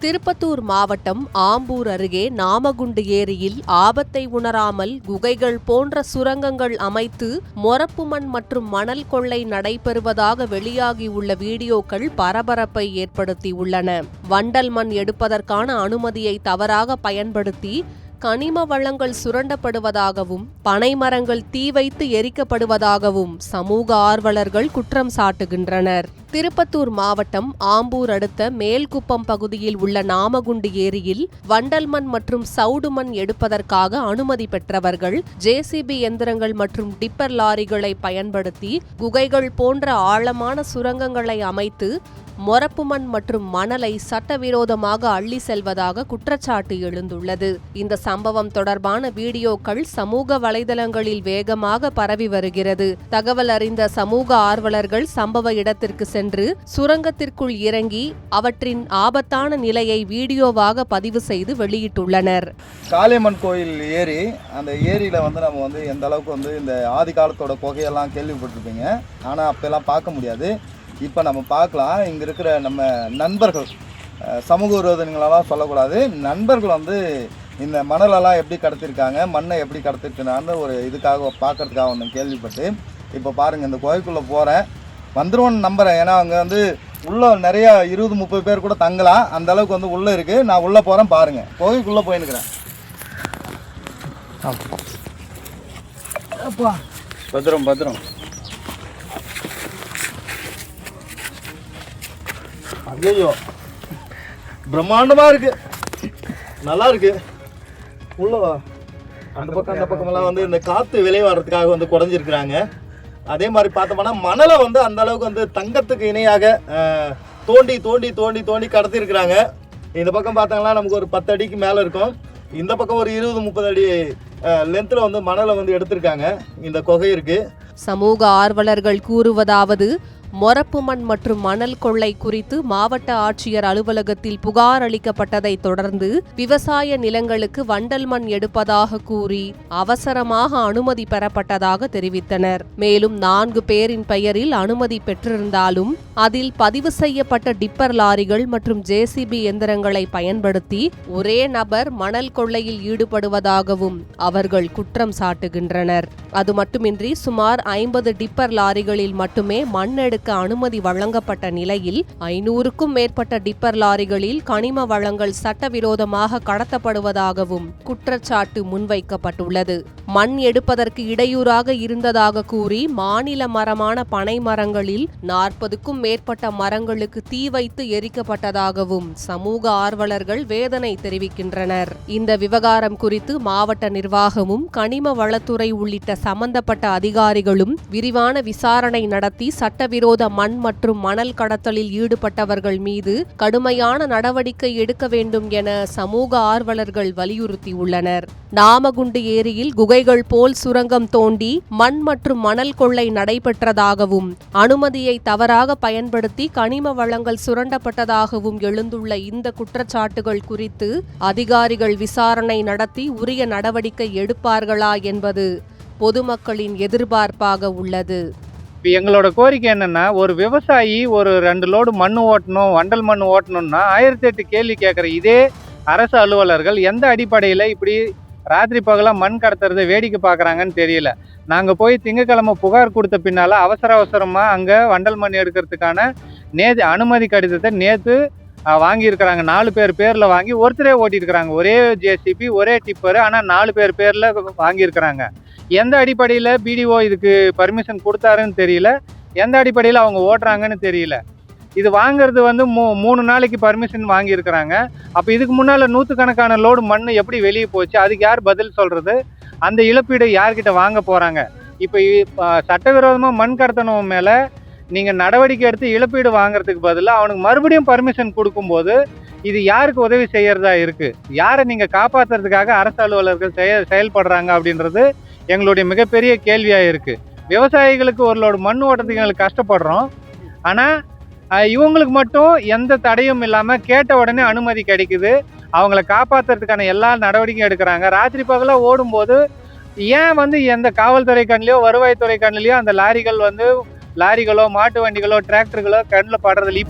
திருப்பத்தூர் மாவட்டம் ஆம்பூர் அருகே நாமகுண்டு ஏரியில் ஆபத்தை உணராமல் குகைகள் போன்ற சுரங்கங்கள் அமைத்து மொரப்பு மண் மற்றும் மணல் கொள்ளை நடைபெறுவதாக வெளியாகியுள்ள வீடியோக்கள் பரபரப்பை ஏற்படுத்தியுள்ளன. வண்டல் மண் எடுப்பதற்கான அனுமதியை தவறாக பயன்படுத்தி கனிம வளங்கள் சுரண்டப்படுவதாகவும் பனை மரங்கள் தீ வைத்து எரிக்கப்படுவதாகவும் சமூக ஆர்வலர்கள் குற்றம் சாட்டுகின்றனர். திருப்பத்தூர் மாவட்டம் ஆம்பூர் அடுத்த மேல்குப்பம் பகுதியில் உள்ள நாமகுண்டு ஏரியில் வண்டல் மண் மற்றும் சவுடு மண் எடுப்பதற்காக அனுமதி பெற்றவர்கள் ஜேசிபி எந்திரங்கள் மற்றும் டிப்பர் லாரிகளை பயன்படுத்தி குகைகள் போன்ற ஆழமான சுரங்கங்களை அமைத்து மொரப்பு மண் மற்றும் மணலை சட்டவிரோதமாக அள்ளி செல்வதாக குற்றச்சாட்டு எழுந்துள்ளது. இந்த சம்பவம் தொடர்பான வீடியோக்கள் சமூக வலைதளங்களில் வேகமாக பரவி வருகிறது. தகவல் அறிந்த சமூக ஆர்வலர்கள் சம்பவ இடத்திற்கு சென்று சுரங்கத்திற்குள் இறங்கி அவற்றின் ஆபத்தான நிலையை வீடியோவாக பதிவு செய்து வெளியிட்டுள்ளனர். காளியம்மன் கோயில் ஏரி, அந்த ஏரியில் நம்ம எந்த அளவுக்கு இந்த ஆதி காலத்தோட குகையெல்லாம் கேள்விப்பட்டிருப்பீங்க. ஆனால் அப்பெல்லாம் பார்க்க முடியாது. இப்போ நம்ம பார்க்கலாம். இங்கே இருக்கிற நம்ம நண்பர்கள், சமூக விரோதிகளெல்லாம் சொல்லக்கூடாது, நண்பர்கள் இந்த மணலெல்லாம் எப்படி கடத்திருக்காங்க, மண்ணை எப்படி கடத்திருக்கான்னு ஒரு இதுக்காக பார்க்கறதுக்காக கேள்விப்பட்டு இப்போ பாருங்கள், இந்த கோயிலுக்குள்ளே போகிறேன், வந்துருவோன்னு நம்புகிறேன். ஏன்னா அங்கே உள்ளே நிறையா 20-30 பேர் கூட தங்கலாம், அந்த அளவுக்கு உள்ளே இருக்குது. நான் உள்ளே போகிறேன், பாருங்கள். கோயிலுக்குள்ளே போயின்னுக்கிறேன். அப்பா பத்திரம் பத்திரம். ஐயோ, பிரம்மாண்டமாக இருக்குது, நல்லா இருக்குது. உள்ளவா அந்த பக்கமெல்லாம் இந்த காற்று விளைவாடுறதுக்காக குறைஞ்சிருக்கிறாங்க. அதே மாதிரி பார்த்தோம்னா மணலை அந்த அளவுக்கு தங்கத்துக்கு இணையாக தோண்டி தோண்டி தோண்டி தோண்டி கடத்திருக்கிறாங்க. இந்த பக்கம் பார்த்தாங்கன்னா நமக்கு ஒரு 10 அடிக்கு மேலே இருக்கும். இந்த பக்கம் ஒரு 20-30 அடி லென்த்தில் மணலை எடுத்திருக்காங்க. இந்த குகை இருக்குது. சமூக ஆர்வலர்கள் கூறுவதாவது, மொரப்பு மண் மற்றும் மணல் கொள்ளை குறித்து மாவட்ட ஆட்சியர் அலுவலகத்தில் புகார் அளிக்கப்பட்டதை தொடர்ந்து விவசாய நிலங்களுக்கு வண்டல் மண் எடுப்பதாக கூறி அவசரமாக அனுமதி பெறப்பட்டதாக தெரிவித்தனர். மேலும் 4 பேரின் பெயரில் அனுமதி பெற்றிருந்தாலும் அதில் பதிவு செய்யப்பட்ட டிப்பர் லாரிகள் மற்றும் ஜேசிபி எந்திரங்களை பயன்படுத்தி ஒரே நபர் மணல் கொள்ளையில் ஈடுபடுவதாகவும் அவர்கள் குற்றம் சாட்டுகின்றனர். அது மட்டுமின்றி சுமார் 50 டிப்பர் லாரிகளில் மட்டுமே மண் அனுமதி வழங்கப்பட்ட நிலையில் 500க்கும் மேற்பட்ட டிப்பர் லாரிகளில் கனிம வளங்கள் சட்டவிரோதமாக கடத்தப்படுவதாகவும் குற்றச்சாட்டு முன்வைக்கப்பட்டுள்ளது. மண் எடுப்பதற்கு இடையூறாக இருந்ததாக கூறி மாநில மரமான பனை மரங்களில் 40க்கும் மேற்பட்ட மரங்களுக்கு தீ வைத்து எரிக்கப்பட்டதாகவும் சமூக ஆர்வலர்கள் வேதனை தெரிவிக்கின்றனர். இந்த விவகாரம் குறித்து மாவட்ட நிர்வாகமும் கனிம வளத்துறை உள்ளிட்ட சம்பந்தப்பட்ட அதிகாரிகளும் விரிவான விசாரணை நடத்தி சட்டவிரோத மண் மற்றும் மணல் கடத்தலில் ஈடுபட்டவர்கள் மீது கடுமையான நடவடிக்கை எடுக்க வேண்டும் என சமூக ஆர்வலர்கள் வலியுறுத்தியுள்ளனர். நாமகுண்டு ஏரியில் குகைகள் போல் சுரங்கம் தோண்டி மண் மற்றும் மணல் கொள்ளை நடைபெற்றதாகவும் அனுமதியை தவறாக பயன்படுத்தி கனிம வளங்கள் சுரண்டப்பட்டதாகவும் எழுந்துள்ள இந்த குற்றச்சாட்டுகள் குறித்து அதிகாரிகள் விசாரணை நடத்தி உரிய நடவடிக்கை எடுப்பார்களா என்பது பொதுமக்களின் எதிர்பார்ப்பாக உள்ளது. இப்போ எங்களோட கோரிக்கை என்னென்னா, ஒரு விவசாயி ஒரு 2 லோடு மண் ஓட்டணும், வண்டல் மண் ஓட்டணும்னா 1008 கேள்வி கேட்குற இதே அரசு அலுவலர்கள் எந்த அடிப்படையில் இப்படி ராத்திரி பகலாக மண் கடத்துறதை வேடிக்கை பார்க்குறாங்கன்னு தெரியல. நாங்கள் போய் திங்கக்கிழமை புகார் கொடுத்த பின்னால் அவசரமாக அங்கே வண்டல் மண் எடுக்கிறதுக்கான அனுமதி கடிதத்தை நேற்று வாங்கியிருக்கிறாங்க. 4 பேர் பேரில் வாங்கி ஒருத்தரே ஓட்டியிருக்கிறாங்க. ஒரே ஜேசிபி, ஒரே டிப்பர், ஆனால் 4 பேர் பேரில் வாங்கியிருக்கிறாங்க. எந்த அடிப்படையில் பிடிஓ இதுக்கு பர்மிஷன் கொடுத்தாருன்னு தெரியல, எந்த அடிப்படையில் அவங்க ஓட்டுறாங்கன்னு தெரியல. இது வாங்கிறது 3 நாளைக்கு பர்மிஷன் வாங்கியிருக்கிறாங்க. அப்போ இதுக்கு முன்னால் 100கணக்கான லோடு மண் எப்படி வெளியே போச்சு, அதுக்கு யார் பதில் சொல்கிறது? அந்த இழப்பீடு யார்கிட்ட வாங்க போகிறாங்க? இப்போ சட்டவிரோதமாக மண் கடத்தணும் மேலே நீங்கள் நடவடிக்கை எடுத்து இழப்பீடு வாங்குறதுக்கு பதிலாக அவனுக்கு மறுபடியும் பர்மிஷன் கொடுக்கும்போது இது யாருக்கு உதவி செய்யறதா இருக்குது? யாரை நீங்கள் காப்பாற்றுறதுக்காக அரசு அலுவலர்கள் செயல்படுறாங்க அப்படின்றது எங்களுடைய மிகப்பெரிய கேள்வியாக இருக்குது. விவசாயிகளுக்கு ஒரு லோடு மண் ஓட்டுறதுக்கு எங்களுக்கு கஷ்டப்படுறோம். ஆனால் இவங்களுக்கு மட்டும் எந்த தடையும் இல்லாமல் கேட்ட உடனே அனுமதி கிடைக்குது. அவங்கள காப்பாற்றுறதுக்கான எல்லா நடவடிக்கையும் எடுக்கிறாங்க. ராத்திரி பகலாக ஓடும்போது ஏன் எந்த காவல்துறை கண்ணிலையோ வருவாய்த்துறை கண்ணிலையோ அந்த லாரிகளோ மாட்டு வண்டிகளோ டிராக்டர்களோ கண்ணில் படுறதில்லை.